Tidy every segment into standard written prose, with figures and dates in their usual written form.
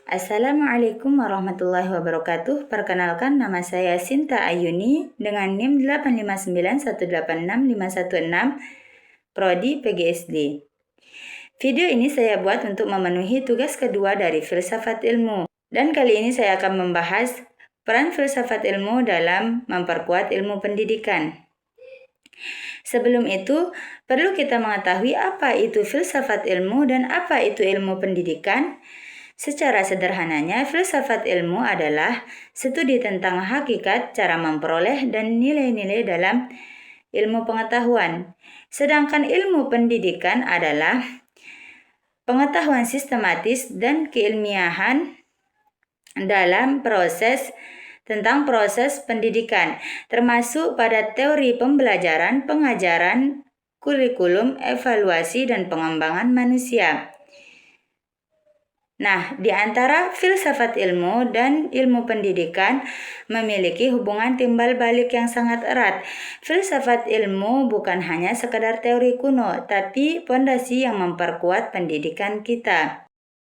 Assalamualaikum warahmatullahi wabarakatuh. Perkenalkan, nama saya Sinta Ayuni dengan NIM 859186516, Prodi PGSD. Video ini saya buat untuk memenuhi tugas kedua dari filsafat ilmu. Dan kali ini saya akan membahas peran filsafat ilmu dalam memperkuat ilmu pendidikan. Sebelum itu, perlu kita mengetahui apa itu filsafat ilmu dan apa itu ilmu pendidikan. Secara sederhananya, filsafat ilmu adalah studi tentang hakikat, cara memperoleh, dan nilai-nilai dalam ilmu pengetahuan. Sedangkan ilmu pendidikan adalah pengetahuan sistematis dan keilmiahan dalam tentang proses pendidikan, termasuk pada teori pembelajaran, pengajaran, kurikulum, evaluasi, dan pengembangan manusia. Nah, di antara filsafat ilmu dan ilmu pendidikan memiliki hubungan timbal balik yang sangat erat. Filsafat ilmu bukan hanya sekadar teori kuno, tapi fondasi yang memperkuat pendidikan kita.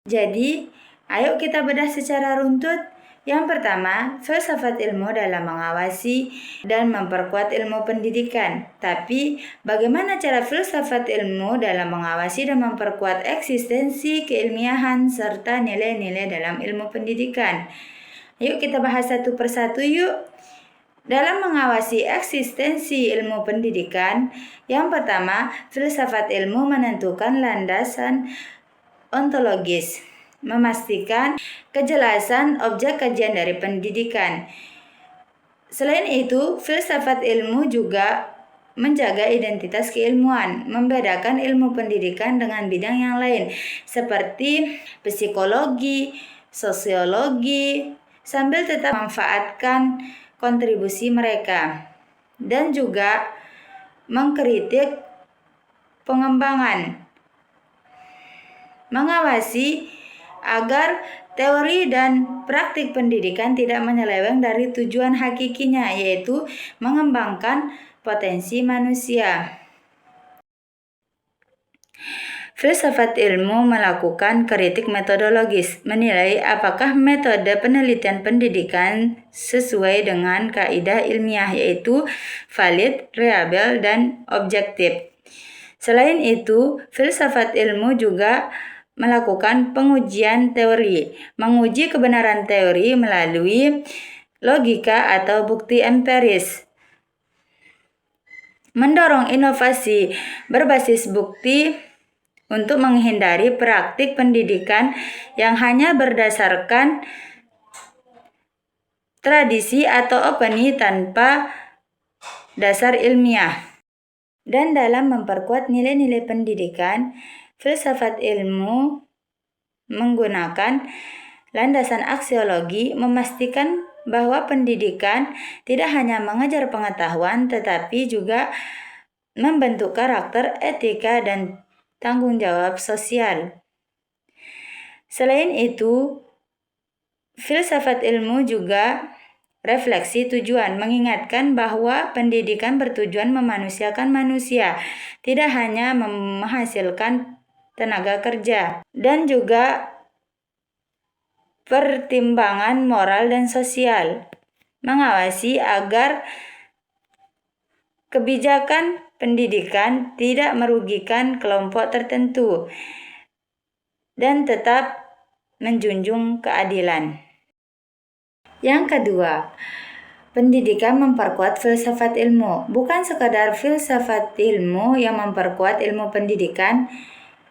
Jadi, ayo kita bedah secara runtut. Yang pertama, filsafat ilmu dalam mengawasi dan memperkuat ilmu pendidikan. Tapi, bagaimana cara filsafat ilmu dalam mengawasi dan memperkuat eksistensi, keilmiahan, serta nilai-nilai dalam ilmu pendidikan? Yuk kita bahas satu persatu yuk. Dalam mengawasi eksistensi ilmu pendidikan, yang pertama, filsafat ilmu menentukan landasan ontologis, memastikan kejelasan objek kajian dari pendidikan. Selain itu, filsafat ilmu juga menjaga identitas keilmuan, membedakan ilmu pendidikan dengan bidang yang lain seperti psikologi, sosiologi, sambil tetap memanfaatkan kontribusi mereka dan juga mengkritik pengembangan, mengawasi agar teori dan praktik pendidikan tidak menyeleweng dari tujuan hakikinya, yaitu mengembangkan potensi manusia. Filsafat ilmu melakukan kritik metodologis, menilai apakah metode penelitian pendidikan sesuai dengan kaidah ilmiah, yaitu valid, reliable, dan objektif. Selain itu, filsafat ilmu juga melakukan pengujian teori, menguji kebenaran teori melalui logika atau bukti empiris, mendorong inovasi berbasis bukti untuk menghindari praktik pendidikan yang hanya berdasarkan tradisi atau opini tanpa dasar ilmiah. Dan dalam memperkuat nilai-nilai pendidikan, filsafat ilmu menggunakan landasan aksiologi, memastikan bahwa pendidikan tidak hanya mengajar pengetahuan, tetapi juga membentuk karakter, etika, dan tanggung jawab sosial. Selain itu, filsafat ilmu juga refleksi tujuan, mengingatkan bahwa pendidikan bertujuan memanusiakan manusia, tidak hanya menghasilkan tenaga kerja, dan juga pertimbangan moral dan sosial, mengawasi agar kebijakan pendidikan tidak merugikan kelompok tertentu dan tetap menjunjung keadilan. Yang kedua, pendidikan memperkuat filsafat ilmu. Bukan sekadar filsafat ilmu yang memperkuat ilmu pendidikan,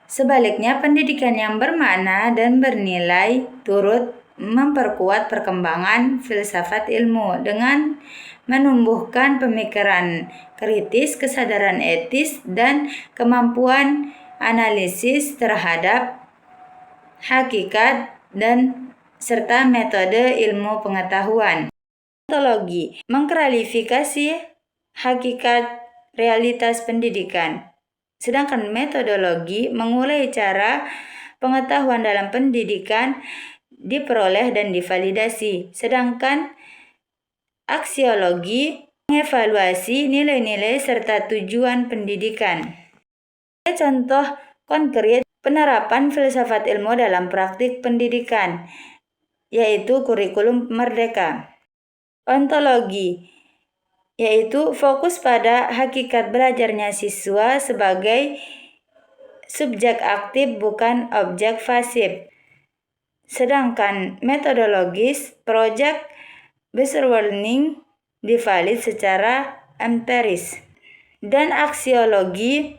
sebaliknya pendidikan yang bermakna dan bernilai turut memperkuat perkembangan filsafat ilmu dengan menumbuhkan pemikiran kritis, kesadaran etis, dan kemampuan analisis terhadap hakikat dan serta metode ilmu pengetahuan. Ontologi mengklarifikasi hakikat realitas pendidikan, sedangkan metodologi mengurai cara pengetahuan dalam pendidikan diperoleh dan divalidasi, sedangkan aksiologi mengevaluasi nilai-nilai serta tujuan pendidikan. Contoh konkret Penerapan filsafat ilmu dalam praktik pendidikan, yaitu kurikulum merdeka. Ontologi, yaitu fokus pada hakikat belajarnya siswa sebagai subjek aktif bukan objek pasif. Sedangkan metodologis, project based learning divalid secara empiris. Dan aksiologi,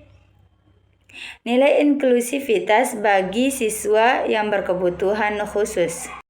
nilai inklusivitas bagi siswa yang berkebutuhan khusus.